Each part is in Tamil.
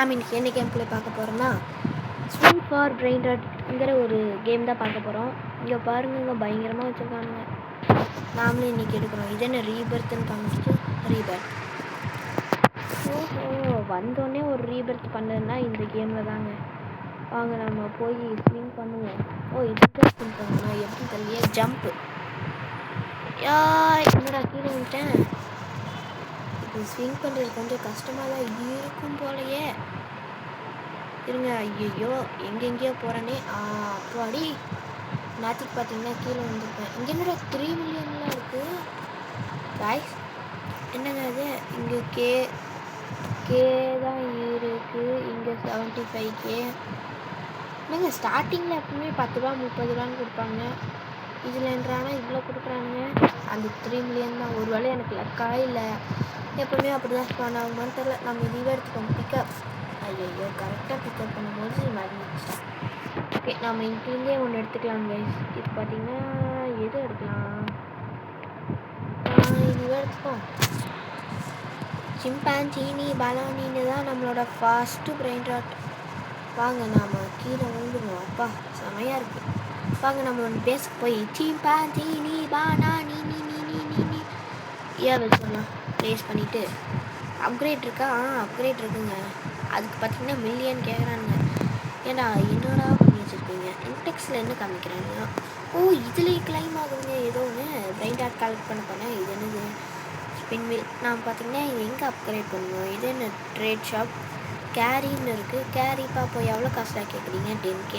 நாம் இன்றைக்கி என்ன கேம் ப்ளே பார்க்க போகிறோம்னா ஸ்விங் ஃபார் பிரெயின் ராட்ங்கிற ஒரு கேம் தான் பார்க்க போகிறோம். இங்கே பாருங்க பயங்கரமாக வச்சுருக்கானுங்க. நாமளும் இன்றைக்கி எடுக்கிறோம். இது என்ன ரீபர்த்துன்னு காமிச்சிட்டு ரீபர்த். ஓஹோ, வந்தோடனே ஒரு ரீபர்த் பண்ணதுன்னா இந்த கேமில் தாங்க. வாங்க நம்ம போய் ஸ்விங் பண்ணுவோம். இதுதான் ஸ்விங் பண்ணணும். எப்படி தெரியல ஜம்ப்பு. என்னடா கீழே விட்டேன். இது ஸ்விங் பண்ணுறது கொஞ்சம் கஷ்டமாக தான் இருக்கும் போலையே. இருங்க, ஐயோ எங்கெங்கேயோ போகிறேனே. அப்பாடி நாத்திக்கு பார்த்தீங்கன்னா கீழே வந்துருப்பேன். இங்கே என்னோட 3 மில்லியன்லாம் இருக்குது காய்ஸ். என்னங்க அது? இங்கே கே தான் இருக்குது. இங்கே 75K. என்னங்க ஸ்டார்டிங்கில் எப்பவுமே 10 ரூபா 30 ரூபான்னு கொடுப்பாங்க. இதில் என்றானா இவ்வளோ கொடுக்குறானுங்க. அந்த 3 மில்லியன் தான். ஒரு வேளை எனக்கு லக்கா இல்லை எப்போவுமே அப்படி தான் ஸ்பான் ஆகுமான்னு தெரில. நம்ம இதுவே எடுத்துக்கோம். பிக்கப். ஐயோ கரெக்டாக பிக்கப் பண்ணும்போது மறந்துச்சு. ஓகே, நம்ம இங்கிருந்தே ஒன்று எடுத்துக்கலாம் கைஸ். இது பார்த்திங்கன்னா எது எடுக்கலாம்? இதுவே எடுத்துப்போம். சிம்பான்சீனி பலானின்னு தான் நம்மளோட ஃபாஸ்ட்டு பிரெயின் ராட். வாங்க நாம் கீழே விழுந்துடுவோம். அப்பா செமையாக இருக்குது. வாங்க நம்ம ஒன்று பேஸுக்கு போய் சிம்பான்சீனி பனானி நீ நீ நீ நீ நீ ஏன் வச்சிடலாம். ப்ளேஸ் பண்ணிவிட்டு அப்கிரேட் இருக்கா? அப்கிரேட் இருக்குங்க. அதுக்கு பார்த்திங்கன்னா மில்லியன் கேட்குறானுங்க. ஏன்னா என்னடா பண்ணி வச்சுருக்கீங்க? இன்டெக்ஸில் என்ன காமிக்கிறாங்க? இதுலேயே கிளைம் ஆகுதுங்க. ஏதோ ஒன்று பிரெயின் ராட் கலெக்ட் பண்ண போனேன். இது என்னது? Spin mill. நான் பார்த்திங்கன்னா எங்கே அப்கிரேட் பண்ணுவோம்? இது என்ன? Trade shop. கேரின்னு இருக்குது. கேரி பார்ப்போம் எவ்வளோ காஸ்ட்டாக கேட்குறீங்க? 10K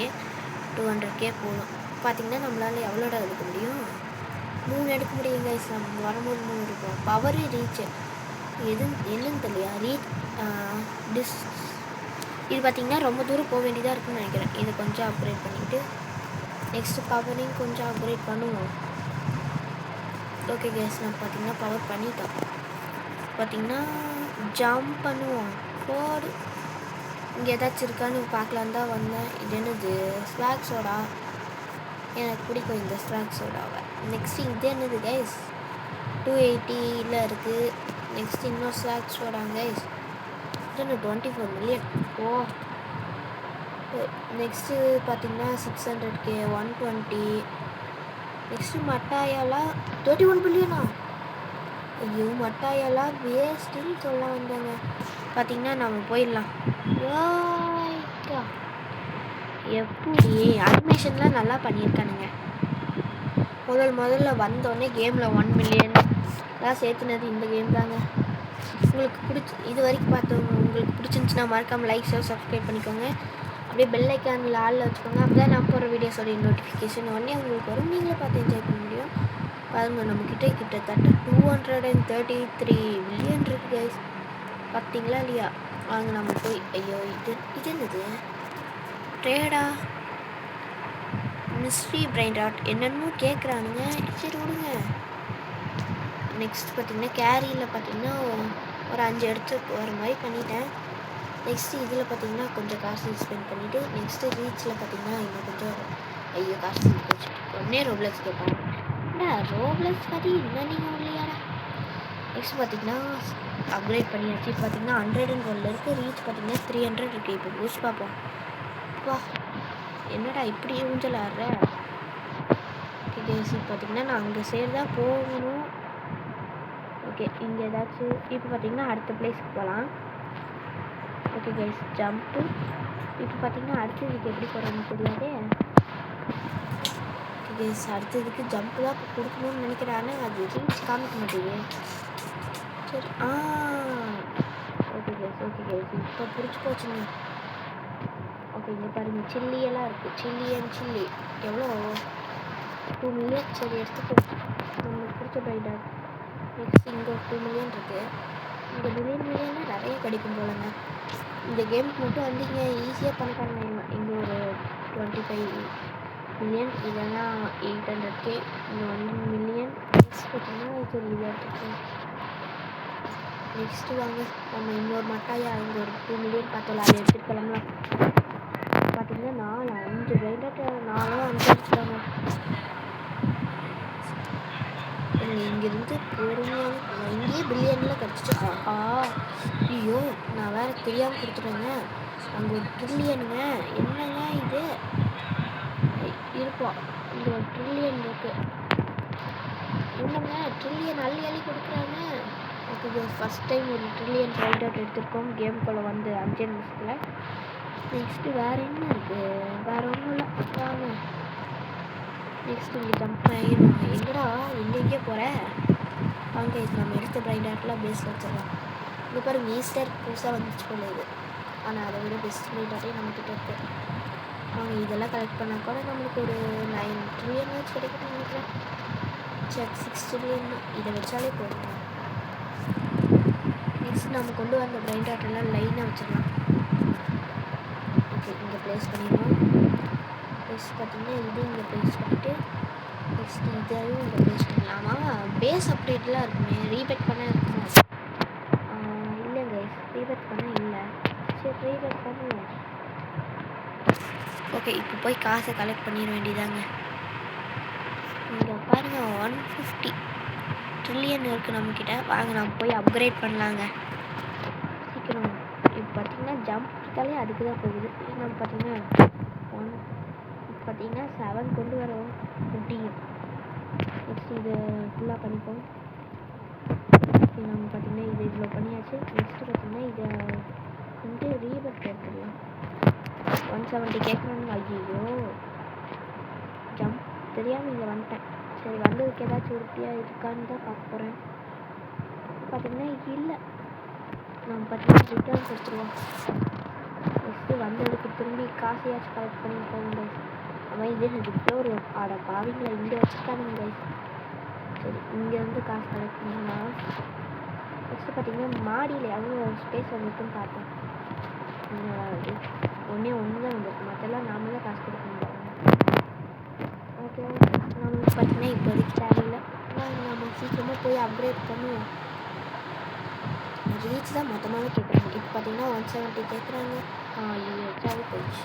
200K போகணும். பார்த்திங்கன்னா நம்மளால் எவ்வளோட எடுக்க முடியும்? 3 எடுக்க முடியும் கைஸ். நம்ம வரும்போது 3 எடுப்போம். பவரு ரீச்சு என்னன்னு தெரியலையா? இது பார்த்திங்கன்னா ரொம்ப தூரம் போக வேண்டியதாக இருக்குன்னு நினைக்கிறேன். இதை கொஞ்சம் அப்கிரேட் பண்ணிவிட்டு நெக்ஸ்ட்டு பவரையும் கொஞ்சம் அப்கிரேட் பண்ணுவோம். ஓகே கேஸ், நம்ம பார்த்திங்கன்னா பவர் பண்ணிட்டோம். பார்த்திங்கன்னா ஜம்ப் பண்ணுவோம். போடு. இங்கே ஏதாச்சும் இருக்கான்னு பார்க்கலான் தான் வந்தேன். இது என்னது? Swag soda. எனக்கு பிடிக்கும் இந்த ஸ்வாக் சோடாவை. நெக்ஸ்ட்டு இது என்னது கைஸ்? 280 இருக்குது. நெக்ஸ்ட் இன்னொரு ஸ்வாக் சோடா கைஸ். இது 24 மில்லியன். நெக்ஸ்ட்டு பார்த்திங்கன்னா 600K 120. நெக்ஸ்ட்டு மட்டாயாலாம் 31 பில்லியனா? ஐயோ மட்டாயாலாம் வேஸ்ட்டுன்னு சொல்ல வந்தாங்க. பார்த்திங்கன்னா நம்ம போயிடலாம். எப்படி அனிமேஷன்லாம் நல்லா பண்ணியிருக்கானுங்க. முதல்ல வந்தோடனே கேமில் 1 மில்லியன் தான் சேர்த்துனது இந்த கேம் தாங்க. உங்களுக்கு இது வரைக்கும் பார்த்தவங்க உங்களுக்கு பிடிச்சிருந்துச்சுன்னா மறக்காமல் லைக் ஷேர் சப்ஸ்கிரைப் பண்ணிக்கோங்க. அப்படியே பெல் ஐக்கானில் ஆளில் வச்சுக்கோங்க. அப்போ தான் நான் போகிற வீடியோஸோட நோட்டிஃபிகேஷன் உடனே உங்களுக்கு வரும். நீங்களே பார்த்து என்ஜாய் பண்ண முடியும். பாருங்க நம்மக்கிட்ட கிட்டத்தட்ட 233 மில்லியன் இருக்குது கைஸ். பார்த்தீங்களா இல்லையா? வாங்க நம்ம போய் ஐயோ இது என்னது? ட்ரேடா மிஸ்ட்ரி பிரெயின் ராட் என்னென்னமோ கேட்குறானுங்க. சரி விடுங்க. நெக்ஸ்ட் பார்த்திங்கன்னா கேரியில் பார்த்திங்கன்னா ஒரு 5 எடுத்து போகிற மாதிரி பண்ணிட்டேன். நெக்ஸ்ட்டு இதில் பார்த்திங்கன்னா கொஞ்சம் காசு ஸ்பெண்ட் பண்ணிவிட்டு நெக்ஸ்ட்டு ரீச்சில் பார்த்திங்கன்னா இன்னும் கொஞ்சம் ஐயோ காசு போச்சு. உடனே ரோப்ளக்ஸ் கேட்பாங்க. ரோப்ளக்ஸ் பற்றி இன்னும் நீங்கள் இல்லையாடா? நெக்ஸ்ட் பார்த்திங்கன்னா அப்கிரேட் பண்ணியாச்சு. பார்த்திங்கன்னா 101 இருக்குது. ரீச் பார்த்திங்கன்னா 300 இருக்குது. இப்போ பூஸ்ட் பார்ப்போம். வா என்னடா இப்படி ஊஞ்சல் ஆடுற? கேசி பார்த்திங்கன்னா நான் அங்கே சைடு தான் போகணும். ஓகே, இங்கே ஏதாச்சும் இப்போ பார்த்திங்கன்னா அடுத்த பிளேஸ்க்கு போகலாம். Okay guys, jump. இப்போ பார்த்திங்கன்னா அடுத்ததுக்கு எப்படி போகிறோன்னு தெரியாதே. ஓகே கைஸ், அடுத்ததுக்கு ஜம்ப்பு தான் கொடுக்கணும்னு நினைக்கிறேன். ஆனால் அது ரீச் காமிக்க மாட்டேங்குது. சரி ஓகே கைஸ் இப்போ பிடிச்சி போச்சுங்க. ஓகே, இங்கே பாருங்கள் சில்லியெல்லாம் இருக்குது. சில்லி எவ்வளோ? 2 மில்லியன். சரி எடுத்துக்கோ. நம்மளுக்கு பிடிச்ச பைடா. நெக்ஸ்ட் இங்கே ஒரு 2 மில்லியன் இருக்குது. இந்த மில்லியன்னா நிறைய கிடைக்கும் போலங்க. இந்த கேமுக்கு மட்டும் வந்தீங்க ஈஸியாக பணக்காரங்க. இங்கே ஒரு 25 மில்லியன். இதெல்லாம் 800K. இங்கே 1 மில்லியன். நெக்ஸ்ட் பார்த்தீங்கன்னா சரி இதை எடுத்துக்கோங்க. நெக்ஸ்ட்டு வாங்க நம்ம இன்னொரு மட்டாயா இங்கே ஒரு 2 மில்லியன் பார்த்தோம்ல, அதை எடுத்துகிட்டு கிளம்பலாம். பார்த்திங்கன்னா 5 பிரைண்டாக 4 5 எடுத்துட்டாங்க. இங்கேருந்து பொறுமையாக இங்கேயே பில்லியனில் கிடச்சிச்சு. ஆஹா ஐயோ நான் வேறு தெரியாமல் கொடுத்துட்டேங்க. அங்கே ஒரு ட்ரில்லியனுங்க. என்னங்க இது இருப்போம். இங்கே ஒரு ட்ரில்லியன் இருக்குது. என்னங்க ட்ரில்லியன் அள்ளி கொடுக்குறாங்க. இது ஃபஸ்ட் டைம் ஒரு ட்ரில்லியன் ரைட் அவுட் எடுத்திருக்கோம் கேமுக்குள்ளே வந்து 5 நிமிஷத்தில். நெக்ஸ்ட்டு வேறு என்ன இருக்குது? வேறு ஒன்றும் இல்லை. வாங்க நெக்ஸ்ட்டு இங்கே ஜம்ப் ஆகிடும். எங்கடா எங்கெங்கே போகிற? வாங்க இது நம்ம எடுத்த பிரைட் ஆர்ட்லாம் பேஸில் வச்சிடலாம். இது பாருங்க ஈஸ்டர் புதுசாக வந்துச்சு போல இது. ஆனால் அதை விட பெஸ்ட் பிரைட் ஆர்ட்டே நம்மக்கிட்ட இருக்குது. வாங்க இதெல்லாம் கலெக்ட் பண்ணால் கூட நம்மளுக்கு ஒரு 9 ட்ரில்லியன் வச்சு கிடைக்குன்னு நினைக்கிறேன். 6 ட்ரில்லியன் இதை வச்சாலே போதும். நெக்ஸ்ட் நம்ம கொண்டு வந்த பிரைட் ஆர்ட்டெல்லாம் லைனாக வச்சிடலாம். ஓகே இங்கே ப்ளேஸ் பண்ணிடுவோம். நெக்ஸ்ட் பார்த்திங்கன்னா இது இங்கே ப்ளேஸ் பண்ணிவிட்டு நெக்ஸ்ட் இதையும் இங்கே ப்ளேஸ் பண்ணலாமா? பேஸ் அப்டேட்லாம் இருக்குமே ரீபேக் பண்ண இருக்குமா? இல்லைங்க ரீபேக் பண்ண இல்லை. சரி ரீபேக் பண்ணுவோம். ஓகே இப்போ போய் காசை கலெக்ட் பண்ணிட வேண்டியதாங்க. இங்கே பாருங்கள் 150 ட்ரில்லியன் இருக்குது நம்மக்கிட்ட. வாங்க நம்ம போய் அப்கிரேட் பண்ணலாங்க சீக்கிரம். இப்போ பார்த்திங்கன்னா ஜம்ப் எடுத்தாலே அதுக்கு தான் போகுது. நம்ம பார்த்திங்கன்னா 7 கொண்டு வரோம் முடியும். நெக்ஸ்ட் இது ஃபுல்லாக பண்ணிப்போம். நம்ம பார்த்திங்கன்னா இது இவ்வளோ பண்ணியாச்சு. நெக்ஸ்ட்டு பார்த்திங்கன்னா இதை வந்து ரீபேக் எடுத்துடலாம். 170 கேட்குறாங்க. ஐயோ ஜம்ப் தெரியாமல் இங்கே வந்துட்டேன். சரி வந்ததுக்கு ஏதாச்சும் உருப்படியாக இருக்கான்னு தான் பார்க்க போகிறேன். பார்த்திங்கன்னா இல்லை. நம்ம பார்த்திங்கன்னா ரிட்டர்ன் கொடுத்துருவோம். நெக்ஸ்ட்டு வந்ததுக்கு திரும்பி காசையாச்சும் கலெக்ட் பண்ணி போகும். அவன் இதே எனக்கு ஃப்ளோர் ஆட பாவிங்களை இங்கே வச்சுருக்கானுங்க கைஸ். சரி இங்கேருந்து காசு கலெக்ட் பண்ணலாம். நெக்ஸ்ட்டு பார்த்திங்கன்னா மாடியில் எவ்வளோ ஸ்பேஸ் வந்துருக்குன்னு பார்த்தேன். ஒன்று தான் வந்துருக்கு. மற்றெல்லாம் நாம தான் காசு கொடுக்க முடியாது. ஓகே நம்மளுக்கு பார்த்திங்கன்னா இப்போதைக்கு தேவையில்லை. நம்ம சீக்கிரமாக போய் அப்கிரேட் பண்ணுவோம். ரீச் தான் மொத்தமாகவே கேட்குறாங்க. இப்போ பார்த்திங்கன்னா 170 கேட்குறாங்க. இது வச்சாவே போயிடுச்சு.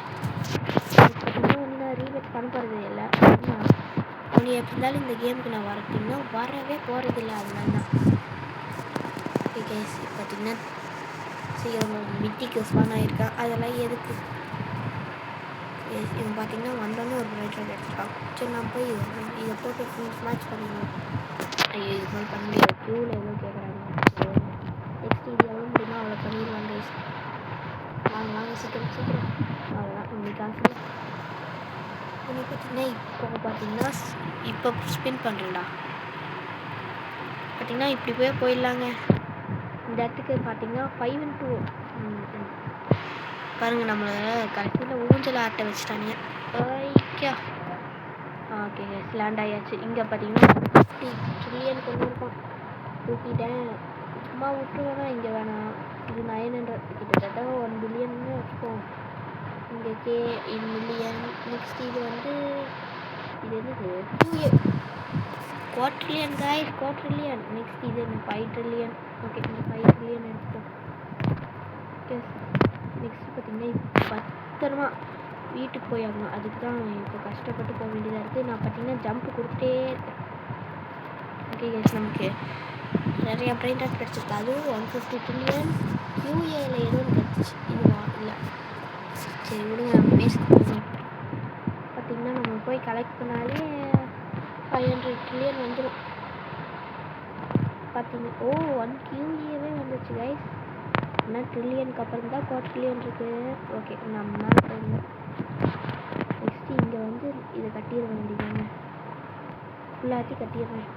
பார்த்திங்கன்னா ஒன்று நான் ரீபேக் பண்ண போகிறது இல்லை. அவங்க எப்படி இருந்தாலும் இந்த கேமுக்கு நான் வரட்டிங்கன்னா வரவே போகிறது இல்லை. அதனால தான் ஓகே கேஸ். பார்த்திங்கன்னா சீக்கிரம் மிட்டிக்கு ஸ்பான் ஆகிருக்கேன். அதெல்லாம் எதுக்கு? இவன் பார்த்திங்கன்னா வந்தோடனே ஒரு ரைட் ரைட் எடுத்துருக்கான். சரி நான் போய் இதை போட்டு ஃபுல் மேட்ச் பண்ணிடுவோம். ஐயோ இது மாதிரி பண்ண முடியாது. க்யூவில் எவ்வளோ கேட்குறாங்க. நெக்ஸ்ட் இது எவ்வளோ முடியுமோ அவ்வளோ பண்ணிடுவாங்க கைஸ். வாங்க சீக்கிரம். அவ்வளோதான் உங்களுக்கு காசு. இன்னும் பார்த்திங்கன்னா இப்போ ஸ்பின் பண்ணுறேன்டா. பார்த்திங்கன்னா இப்படி போயிடலாங்க. இந்த இடத்துக்கு பார்த்திங்கன்னா 5-2 பாருங்கள். நம்மளை கடைசியில் ஊஞ்சல் ஆட்ட வச்சுட்டாங்க. ஓகே ஓகே லேண்ட் ஆகியாச்சு. இங்கே பார்த்திங்கன்னா 50 ட்ரில்லியன் கொண்டு இருக்கோம். தூக்கிட்டேன். சும்மா விட்டுருவேனா இங்கே வேணாம். இது 900 கிட்டத்தட்ட 1 பில்லியன்னு வச்சுக்கோம். இங்கே இது மில்லியன். நெக்ஸ்ட் இது வந்து இது என்னது குவாட்ரில்லியன் கைஸ். குவாட்ரில்லியன். நெக்ஸ்ட் இது 5 ட்ரில்லியன். ஓகே இந்த 5 ட்ரில்லியன் எடுத்தோம். ஓகே நெக்ஸ்ட் பார்த்திங்கன்னா இப்போ பத்திரமா வீட்டுக்கு போய் ஆகணும். அதுக்கு தான் இப்போ கஷ்டப்பட்டு போக வேண்டியதாக இருக்குது. நான் பார்த்திங்கன்னா ஜம்ப் கொடுத்துட்டே இருக்கேன். ஓகே கைஸ் நமக்கு நிறைய பிரைட் ஆர்ட் கிடச்சிருக்கு. அதுவும் 150 ட்ரில்லியன் யூஏல ஏதோ கிடச்சிச்சு. இதுவா இல்லை சரி விடுங்க. நம்ம பேசிக்கணும். பார்த்திங்கன்னா நம்ம போய் கலெக்ட் பண்ணாலே 500 ட்ரில்லியன் வந்துடும். பார்த்திங்கன்னா 1 QEவே வந்துச்சு கைஸ். ஆனால் ட்ரில்லியனுக்கு அப்புறம் தான் குவாட்ரில்லியன் இருக்குது. ஓகே நம்ம மேலே போயிருந்தோம். நெக்ஸ்ட்டு இங்கே வந்து இதை கட்டிட வேண்டியதாங்க. ஃபுல்லாத்தையும் கட்டிடுறேன்.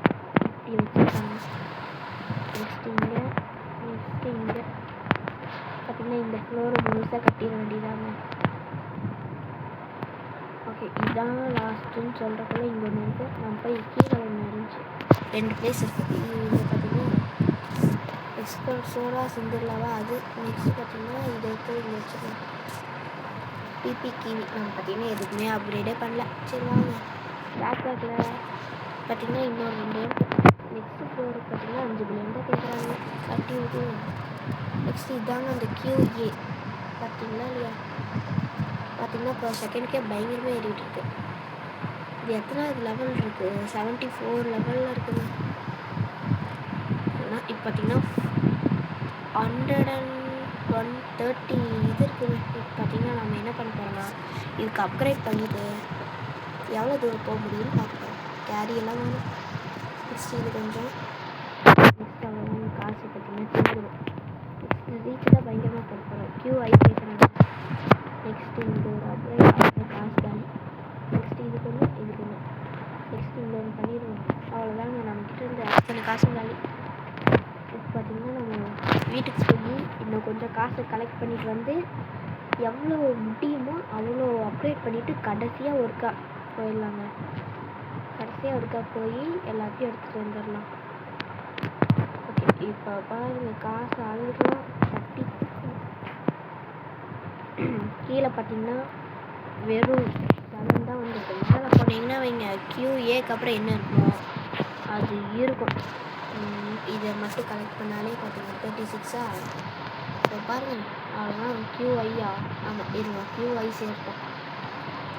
இப்படி வச்சுருக்காங்க. நெக்ஸ்ட்டு இங்கே பார்த்திங்கன்னா இந்த ஃப்ளோரை முழுசாக கட்டிட வேண்டியதாங்க. ஓகே இதுதான் லாஸ்ட்டுன்னு சொல்கிறக்குள்ள இங்கே ஒன்று இருக்குது. நம்ம போய் கீழே ஒன்று இருந்துச்சு. 2 பிளேஸ் இருக்குது. இது பார்த்திங்கன்னா எக்ஸ்போர்ட்ஸோட சிந்தர்லாவா அது. நெக்ஸ்ட் பார்த்திங்கன்னா இதை போய் இங்கே வச்சுக்கலாம். பிபி கிவி நம்ம பார்த்திங்கன்னா எதுக்குமே அப்கிரேடே பண்ணல. சரி வாங்க பேக்கில் பார்த்திங்கன்னா இன்னொரு 2 இருக்குது. நெக்ஸ்ட்டு ஃப்ளோருக்கு பார்த்திங்கன்னா 5 பில்லியன் தான் கேட்குறாங்க. கட்டி விட்டு நெக்ஸ்ட் இதாங்க அந்த QA பார்த்திங்களா இல்லையா? பார்த்திங்கன்னா இப்போ செகண்ட்கே பயங்கரமாக ஏறிட்டு இருக்கு. இது எத்தனாவது லெவல் இருக்குது? 74 லெவலில் இருக்குங்க. அவ்வளோதான். இப்போ பார்த்தீங்கன்னா 130 இது இருக்குது. இப்போ பார்த்தீங்கன்னா நம்ம என்ன பண்ண போகிறோம்னா இதுக்கு அப்கிரேட் பண்ணிவிட்டு எவ்வளோ தூரம் போக முடியும்னு பார்க்கலாம். கேரி எல்லாம் வேணும். நெக்ஸ்ட் இது கொஞ்சம் நெக்ஸ்ட் அவ்வளோதான். காசு பார்த்தீங்கன்னா தீர்ந்துடும். நெக்ஸ்ட் ரீச் தான் பயங்கரமாக கொடுக்குறோம். QI கேட்குறாங்க. நெக்ஸ்ட் இந்த ஒரு அப்கிரேட் காசு தான். நெக்ஸ்ட் இது கொஞ்சம் நெக்ஸ்ட் இந்த ஒன்று பண்ணிடுவோம். அவ்வளோதாங்க. நம்மக்கிட்ட இருந்து அத்தனை காசும் காலி. இப்போ பார்த்திங்கன்னா நம்ம வீட்டுக்கு போய் இன்னும் கொஞ்சம் காசு கலெக்ட் பண்ணிட்டு வந்து எவ்வளோ முடியுமோ அவ்வளோ அப்கிரேட் பண்ணிவிட்டு கடைசியாக ஒருக்கா போயிடலாங்க. கடைசியாக ஒருக்கா போய் எல்லாத்தையும் எடுத்துகிட்டு வந்துடலாம். ஓகே, இப்போ பாருங்கள் காசு அழுகலாம் தட்டி கீழே பார்த்தீங்கன்னா வெறும் 7 தான் வந்துருக்கு. மேலே போனீங்கன்னா வைங்க QAக்கு அப்புறம் என்ன இருக்குமோ அது இருக்கும். இதை மட்டும் கலெக்ட் பண்ணாலே பார்த்தீங்கன்னா 36 இப்போ பாருங்கள். அவ்வளோதான். QIயா? ஆமாம், இருங்க QI சேர்ப்போம்.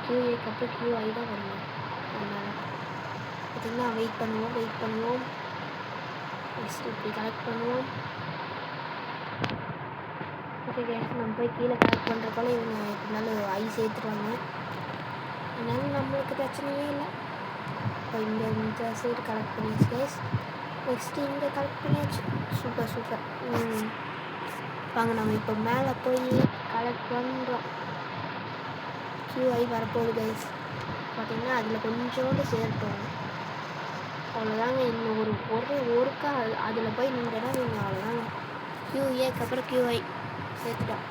QAக்கு அப்புறம் QI தான் வரணும். அதனால் பார்த்திங்கன்னா வெயிட் பண்ணுவோம். நெக்ஸ்ட் இப்படி கலெக்ட் பண்ணுவோம். ஓகே கேஸ், நம்ம போய் கீழே கலெக்ட் பண்ணுறப்போல இவங்க எப்படினாலும் ஐ சேர்த்துருவாங்க. அதனால நம்மளுக்கு பிரச்சனையே இல்லை. இப்போ இந்த சைடு கலெக்ட் பண்ணியாச்சு கேஸ். நெக்ஸ்ட்டு இங்கே கலெக்ட் பண்ணியாச்சு. சூப்பர். வாங்க நம்ம இப்போ மேலே போய் கலெக்ட் பண்ணுறோம். QI வரப்போகுது கைஸ். பார்த்திங்கன்னா அதில் கொஞ்சோண்டு சேர்த்தோம். அவ்வளோதாங்க. இன்னும் ஒருக்கா அதில் போய் நின்றனா நீங்கள் அவ்வளோதாங்க. QAக்கு அப்புறம் QI சேர்த்துட்டோம்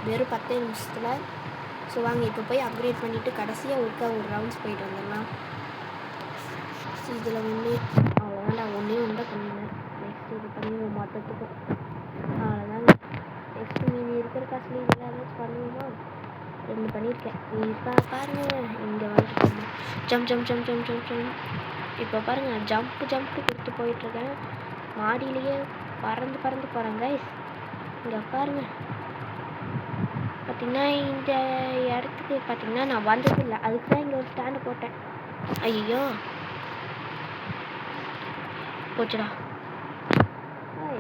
வெறும் 10 நிமிஷத்தில். ஸோ வாங்க இப்போ போய் அப்கிரேட் பண்ணிவிட்டு கடைசியாக ஒருக்கா ஒரு ரவுண்ட்ஸ் போயிட்டு வந்துடலாம். இதில் அவ்வளோதான். நான் ஒன்றே தான் பண்ணிடுவேன். நெக்ஸ்ட் இது பண்ணிடுவோம் மொத்தத்துக்கும். அவ்வளோதாங்க. நெக்ஸ்ட் மீதி இருக்கிற காசுல இதில் ஏதாச்சும் பண்ணுவோமா? 2 பண்ணியிருக்கேன். இப்போ பாருங்கள் இங்கே வந்துட்டு ஜம்ப். இப்போ பாருங்கள் ஜம்ப்பு கொடுத்து போயிட்டுருக்கேன். மாடியிலேயே பறந்து போகிறேன் கைஸ். இங்கே பாருங்கள். பார்த்திங்கன்னா இந்த இடத்துக்கு பார்த்திங்கன்னா நான் வந்ததில்லை. அதுக்கு தான் இங்கே ஒரு ஸ்டாண்டு போட்டேன். ஐயோ போச்சுடா.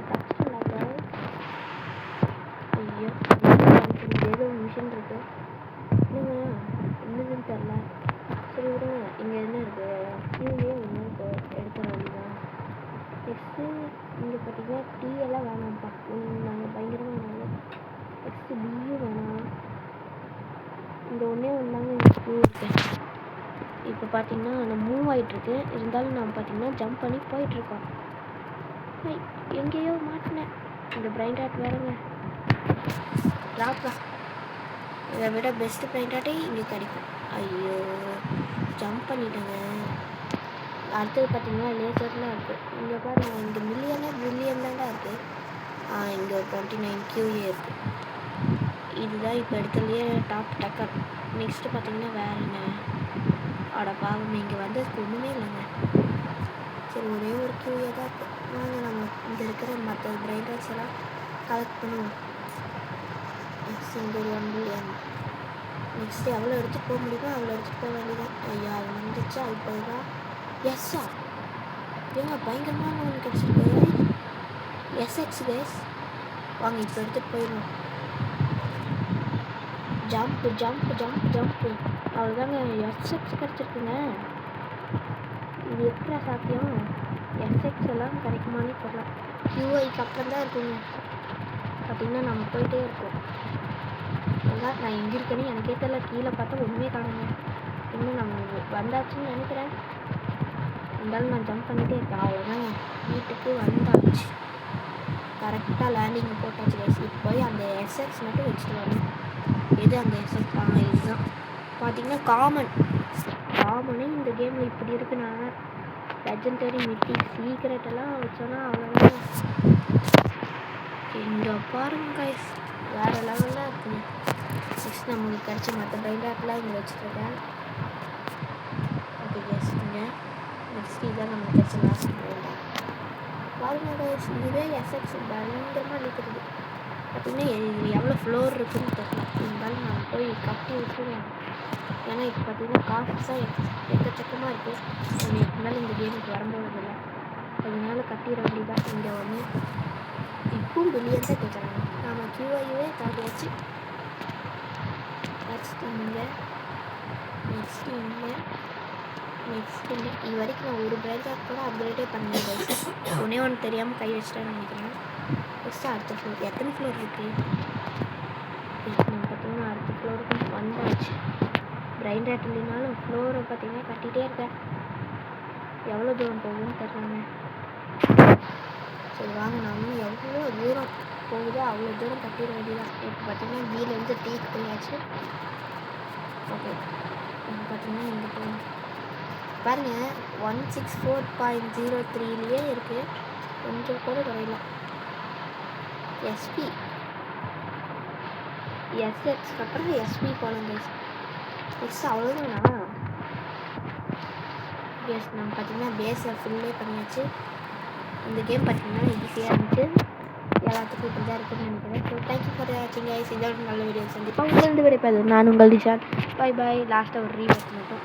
தப்பிச்சிடலாக்கா. ஐயோ ஏதோ மிஷின் இருக்குது. என்னதுன்னு தெரில. சரி விடுங்க. இங்கே என்ன இருக்குது? கீழே என்ன இருக்குது? எடுக்கிற வழிதான். நெக்ஸ்ட்டு இங்கே பார்த்திங்கன்னா டீ எல்லாம் வேணாம்ப்பா. நாங்கள் பயங்கரமாக வேணாம். நெக்ஸ்ட்டு பியும் வேணாம். இந்த ஒன்றே தாங்க எனக்கு பூ இருக்குது. இப்போ பார்த்திங்கன்னா நான் மூவ் ஆகிட்டுருக்கு. இருந்தாலும் நான் பார்த்திங்கன்னா ஜம்ப் பண்ணி போயிட்டுருக்கோம். எங்கேயோ மாட்டினேன். இந்த பிரைன் ராட் வேறுங்க. ராப்பா இதை விட பெஸ்ட்டு பிரைன் ராட்டே இங்கே கிடைக்கும். ஐயோ ஜம்ப் பண்ணிட்டேங்க. அடுத்தது பார்த்திங்கன்னா லேசர்லாம் இருக்குது. இங்கே பாருங்கள். இங்கே பில்லியன் தான்டா இருக்குது. இங்கே 29 QA இருக்குது. இதுதான் இப்போ எடுத்துலேயே டாப் டக்கர். நெக்ஸ்ட்டு பார்த்திங்கன்னா வேறு என்ன? பாவம் இங்கே வந்ததுக்கு ஒன்றுமே இல்லைங்க. சரி ஒரே ஒரு QA தான் இருக்குது. வாங்க நம்ம இங்கே இருக்கிற மற்ற பிரைன் ராட்ஸ் எல்லாம் கலெக்ட் பண்ணுவோம். Single 1 billion. நெக்ஸ்ட்டு எவ்வளோ எடுத்துகிட்டு போக முடியுமோ அவ்வளோ எடுத்துகிட்டு போக வேண்டியதான். ஐயா அது வந்துச்சா? இப்போ தான் எஸ்ஸா ஏங்க பயங்கரமான ஒன்று கிடச்சிருக்கு. SX guys. வாங்க இப்போ எடுத்துகிட்டு போயிடணும். ஜம்ப்பு அவ்வளோதாங்க. SX கிடச்சிருக்குங்க. இது எப்படா சாத்தியம்? SX எல்லாம் கிடைக்குமானே தெரியல. QIக்கு அப்புறம் தான் இருக்குங்க. பார்த்திங்கன்னா நம்ம போயிட்டே இருக்கோம். அதான் நான் எங்கே இருக்கேன்னு எனக்கே தெரியல. கீழே பார்த்தா ஒன்றுமே காணுங்க. இன்னும் நம்ம வந்தாச்சுன்னு நினைக்கிறேன். இருந்தாலும் நான் ஜம்ப் பண்ணிகிட்டே இருக்கேன். அவ்வளோதாங்க. வீட்டுக்கு வந்தாச்சு. கரெக்டாக லேண்டிங் போட்டாச்சு கைஸ். இப்போ போய் அந்த SX மட்டும் வச்சுட்டு வரணும். எது அந்த SX? இதுதான் பார்த்திங்கன்னா காமனே இந்த கேமில் இப்படி இருக்குன்னா லெஜெண்டரி மித்திக் சீக்ரெட் எல்லாம் வச்சோன்னா அவ்வளோதான். இங்கே பாருங்க கைஸ் வேறு லெவலில் இருக்குங்க. நெக்ஸ்ட் நம்மளுக்கு கிடச்ச மற்ற பிரைண்டாக்கெலாம் இங்கே வச்சுருக்கேன். ஓகே கைஸ் இங்கே நெக்ஸ்ட் இதான் நம்மளுக்கு கிடச்ச லாஸ்ட் பிரைண்டாக். பாருங்க கைஸ் இதுவே SX பயங்கரமாக நிற்கிறது. பார்த்திங்கன்னா இது எவ்வளோ ஃப்ளோர் இருக்குதுன்னு தெரியல. இருந்தாலும் நான் போய் கட்டி விட்டுருவேன். ஏன்னா இப்போ பார்த்திங்கன்னா காசு தான் எக்கச்சக்கமாக இருக்குது. நம்ம எப்படினாலும் இந்த கேமுக்கு வரும்போது இல்லை. அதனால கட்டிட வேண்டியதான். இங்கே ஒன்று இப்பவும் பில்லியன் தான் கேட்குறாங்க. நாம் கியூஐவே தாண்டியாச்சு. நெக்ஸ்ட் இங்கே இது வரைக்கும் நான் ஒரு பிரைட்டாக கூட அப்கிரேடே பண்ணேன் கைஸ். ஒன்றே ஒன்று தெரியாமல் கை வச்சுட்டேன்னு நினைக்கிறேன். ஃபஸ்ட்டு அடுத்த ஃப்ளோர் எத்தனை ஃப்ளோர் இருக்குது? நம்ம பார்த்தீங்கன்னா அடுத்த ஃப்ளோருக்கு வந்தாச்சு. பிரைன் ராட் இல்லைனாலும் ஃப்ளோரை பார்த்தீங்கன்னா கட்டிகிட்டே இருக்கேன். எவ்வளோ தூரம் போகுதுன்னு தெரியாங்க. சரி வாங்க, நாமளும் எவ்வளோ தூரம் போகுதோ அவ்வளோ தூரம் கட்டிட வேண்டியதான். இப்போ பார்த்தீங்கன்னா வீலேருந்து டீக்கு போயாச்சு. ஓகே, இப்போ பார்த்தீங்கன்னா இங்கே போகணும் பாருங்கள். 164.03லேயே இருக்குது, கொஞ்சம் கூட குறையில. எஸ்பி எஸ்எக்ஸ்க்கு அப்புறம் எஸ்பி போகலாம் கைஸ். நெக்ஸ்ட் அவ்வளோதானா? எஸ், நம்ம பார்த்தீங்கன்னா பேஸை ஃபுல்லே பண்ணியாச்சு. இந்த கேம் பார்த்தீங்கன்னா ஈஸியாக இருந்துச்சு. எல்லாத்துக்கும் இப்படி தான் இருக்குன்னு நினைக்கிறேன். ஸோ தேங்க்யூ ஃபார் வாட்சிங் கைஸ். இதோட நல்ல வீடியோ சந்திப்போம். உங்களுக்கு விடைப்பது நான் உங்கள் டிஷான். Bye bye. லாஸ்ட்டாக ஒரு ரீவர்ஸ் மட்டும்.